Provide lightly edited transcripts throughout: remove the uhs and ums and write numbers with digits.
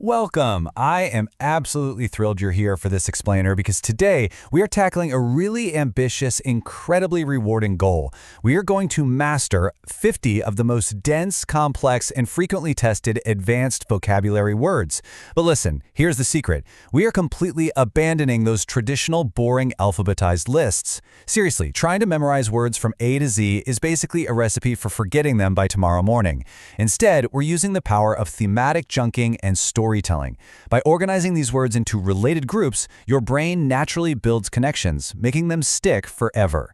Welcome! I am absolutely thrilled you're here for this explainer because today we are tackling a really ambitious, incredibly rewarding goal. We are going to master 50 of the most dense, complex, and frequently tested advanced vocabulary words. But listen, here's the secret. We are completely abandoning those traditional, boring alphabetized lists. Seriously, trying to memorize words from A to Z is basically a recipe for forgetting them by tomorrow morning. Instead, we're using the power of thematic chunking and storytelling. By organizing these words into related groups, your brain naturally builds connections, making them stick forever.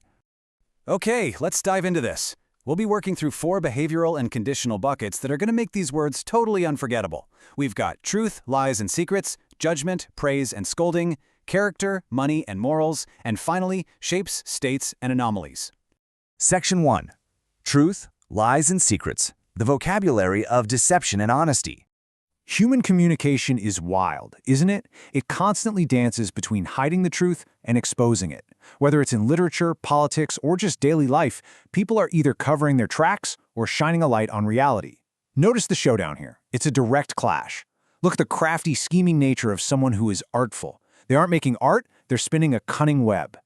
Okay, let's dive into this. We'll be working through 4 behavioral and conditional buckets that are going to make these words totally unforgettable. We've got truth, lies, and secrets, judgment, praise, and scolding, character, money, and morals, and finally, shapes, states, and anomalies. Section 1. Truth, Lies, and Secrets. The vocabulary of deception and honesty. Human communication is wild, isn't it? It constantly dances between hiding the truth and exposing it. Whether it's in literature, politics, or just daily life, people are either covering their tracks or shining a light on reality. Notice the showdown here. It's a direct clash. Look at the crafty, scheming nature of someone who is artful. They aren't making art, they're spinning a cunning web.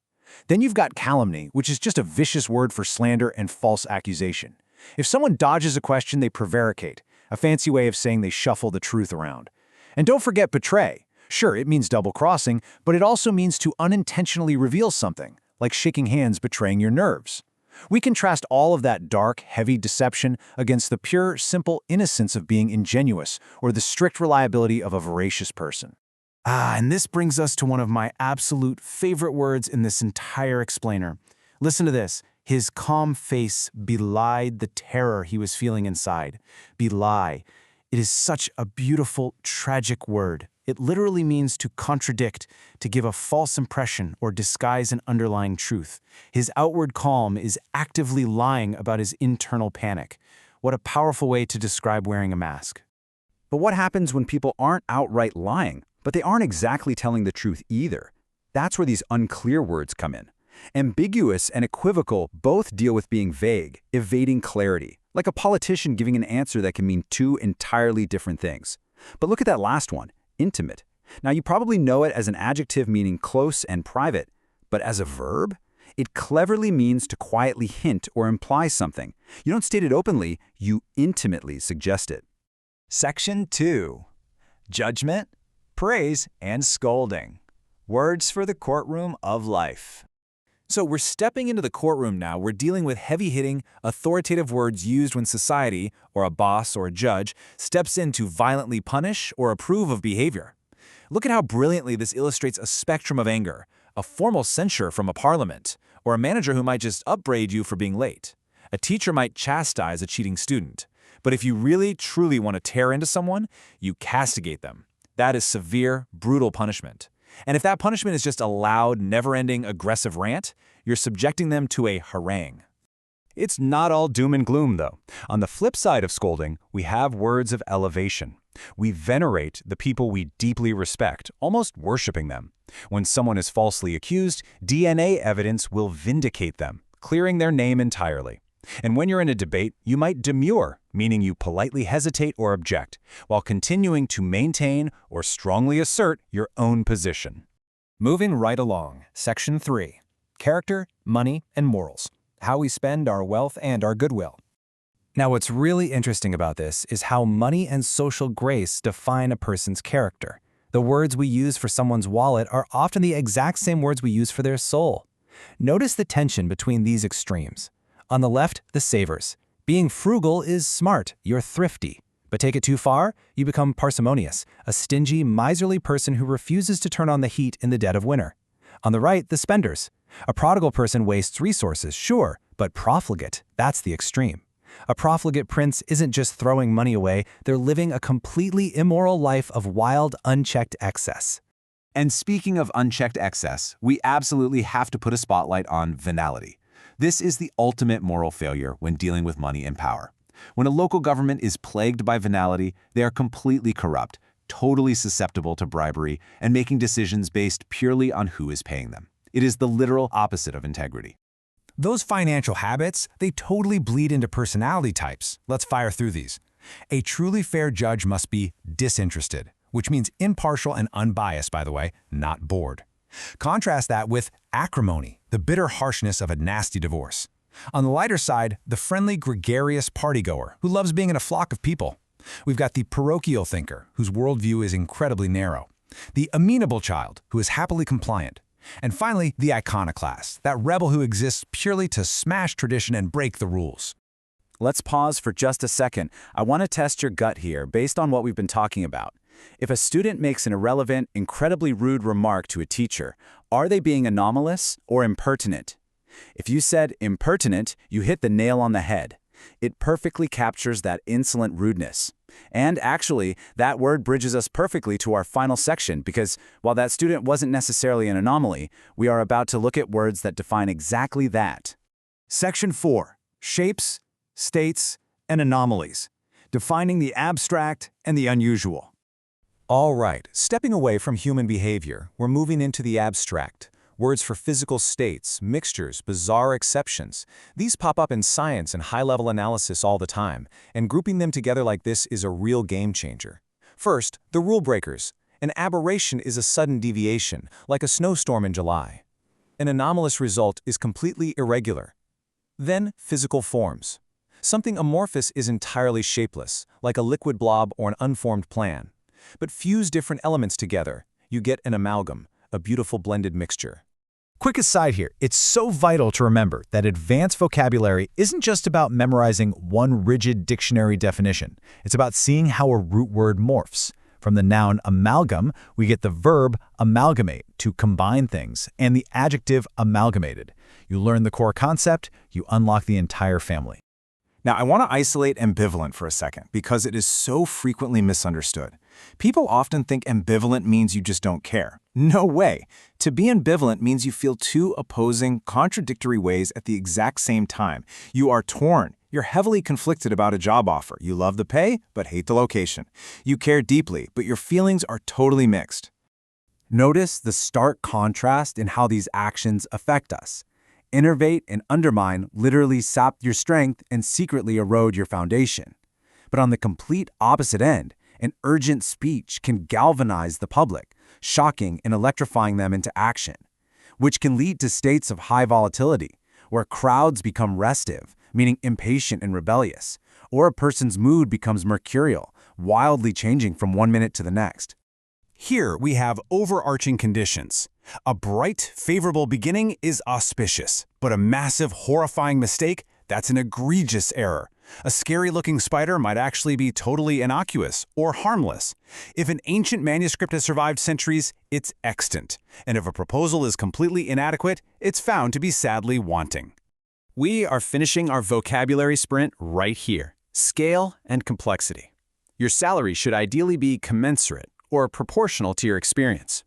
Then you've got calumny, which is just a vicious word for slander and false accusation. If someone dodges a question, they prevaricate, a fancy way of saying they shuffle the truth around. And don't forget betray. Sure, it means double-crossing, but it also means to unintentionally reveal something, like shaking hands betraying your nerves. We contrast all of that dark, heavy deception against the pure, simple innocence of being ingenuous or the strict reliability of a veracious person. And this brings us to one of my absolute favorite words in this entire explainer. Listen to this. His calm face belied the terror he was feeling inside. Belie. It is such a beautiful, tragic word. It literally means to contradict, to give a false impression or disguise an underlying truth. His outward calm is actively lying about his internal panic. What a powerful way to describe wearing a mask. But what happens when people aren't outright lying, but they aren't exactly telling the truth either? That's where these unclear words come in. Ambiguous and equivocal both deal with being vague, evading clarity, like a politician giving an answer that can mean 2 entirely different things. But look at that last one, intimate. Now you probably know it as an adjective meaning close and private, but as a verb, it cleverly means to quietly hint or imply something. You don't state it openly, you intimately suggest it. Section 2. Judgment, praise, and scolding. Words for the courtroom of life. So we're stepping into the courtroom now. We're dealing with heavy-hitting, authoritative words used when society, or a boss or a judge, steps in to violently punish or approve of behavior. Look at how brilliantly this illustrates a spectrum of anger, a formal censure from a parliament, or a manager who might just upbraid you for being late. A teacher might chastise a cheating student. But if you really, truly want to tear into someone, you castigate them. That is severe, brutal punishment. And if that punishment is just a loud, never-ending, aggressive rant, you're subjecting them to a harangue. It's not all doom and gloom, though. On the flip side of scolding, we have words of elevation. We venerate the people we deeply respect, almost worshiping them. When someone is falsely accused, DNA evidence will vindicate them, clearing their name entirely. And when you're in a debate, you might demur, meaning you politely hesitate or object, while continuing to maintain or strongly assert your own position. Moving right along, Section 3. Character, money, and morals. How we spend our wealth and our goodwill. Now, what's really interesting about this is how money and social grace define a person's character. The words we use for someone's wallet are often the exact same words we use for their soul. Notice the tension between these extremes. On the left, the savers. Being frugal is smart, you're thrifty. But take it too far, you become parsimonious, a stingy, miserly person who refuses to turn on the heat in the dead of winter. On the right, the spenders. A prodigal person wastes resources, sure, but profligate, that's the extreme. A profligate prince isn't just throwing money away, they're living a completely immoral life of wild, unchecked excess. And speaking of unchecked excess, we absolutely have to put a spotlight on venality. This is the ultimate moral failure when dealing with money and power. When a local government is plagued by venality, they are completely corrupt, totally susceptible to bribery, and making decisions based purely on who is paying them. It is the literal opposite of integrity. Those financial habits, they totally bleed into personality types. Let's fire through these. A truly fair judge must be disinterested. which means impartial and unbiased, by the way, not bored. Contrast that with acrimony, the bitter harshness of a nasty divorce. On the lighter side, the friendly, gregarious partygoer who loves being in a flock of people. We've got the parochial thinker, whose worldview is incredibly narrow. The amenable child, who is happily compliant. And finally, the iconoclast, that rebel who exists purely to smash tradition and break the rules. Let's pause for just a second. I want to test your gut here based on what we've been talking about. If a student makes an irrelevant, incredibly rude remark to a teacher, are they being anomalous or impertinent? If you said impertinent, you hit the nail on the head. It perfectly captures that insolent rudeness. And actually, that word bridges us perfectly to our final section because while that student wasn't necessarily an anomaly, we are about to look at words that define exactly that. Section 4. Shapes, states, and anomalies. Defining the abstract and the unusual. All right, stepping away from human behavior, we're moving into the abstract. Words for physical states, mixtures, bizarre exceptions. These pop up in science and high-level analysis all the time, and grouping them together like this is a real game changer. First, the rule breakers. An aberration is a sudden deviation, like a snowstorm in July. An anomalous result is completely irregular. Then, physical forms. Something amorphous is entirely shapeless, like a liquid blob or an unformed plan. But fuse different elements together, you get an amalgam, a beautiful blended mixture. Quick aside here, it's so vital to remember that advanced vocabulary isn't just about memorizing one rigid dictionary definition. It's about seeing how a root word morphs. From the noun amalgam, we get the verb amalgamate, to combine things, and the adjective amalgamated. You learn the core concept, you unlock the entire family. Now, I want to isolate ambivalent for a second because it is so frequently misunderstood. People often think ambivalent means you just don't care. No way. To be ambivalent means you feel two opposing, contradictory ways at the exact same time. You are torn. You're heavily conflicted about a job offer. You love the pay, but hate the location. You care deeply, but your feelings are totally mixed. Notice the stark contrast in how these actions affect us. Innervate and undermine literally sap your strength and secretly erode your foundation. But on the complete opposite end, an urgent speech can galvanize the public, shocking and electrifying them into action, which can lead to states of high volatility, where crowds become restive, meaning impatient and rebellious, or a person's mood becomes mercurial, wildly changing from one minute to the next. Here we have overarching conditions. A bright, favorable beginning is auspicious, but a massive, horrifying mistake, that's an egregious error. A scary-looking spider might actually be totally innocuous or harmless. If an ancient manuscript has survived centuries, it's extant. And if a proposal is completely inadequate, it's found to be sadly wanting. We are finishing our vocabulary sprint right here. Scale and complexity. Your salary should ideally be commensurate or proportional to your experience.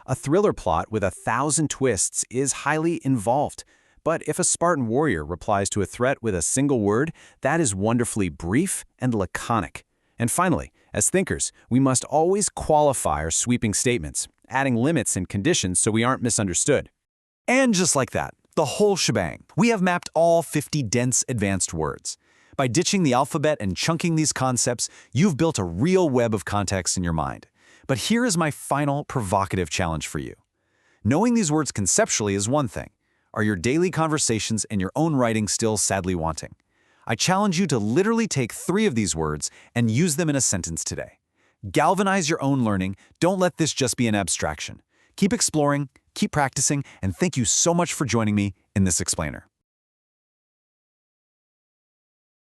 A thriller plot with 1,000 twists is highly involved. But if a Spartan warrior replies to a threat with a single word, that is wonderfully brief and laconic. And finally, as thinkers, we must always qualify our sweeping statements, adding limits and conditions so we aren't misunderstood. And just like that, the whole shebang, we have mapped all 50 dense advanced words. By ditching the alphabet and chunking these concepts, you've built a real web of context in your mind. But here is my final provocative challenge for you. Knowing these words conceptually is one thing. Are your daily conversations and your own writing still sadly wanting? I challenge you to literally take 3 of these words and use them in a sentence today. Galvanize your own learning. Don't let this just be an abstraction. Keep exploring, keep practicing, and thank you so much for joining me in this explainer.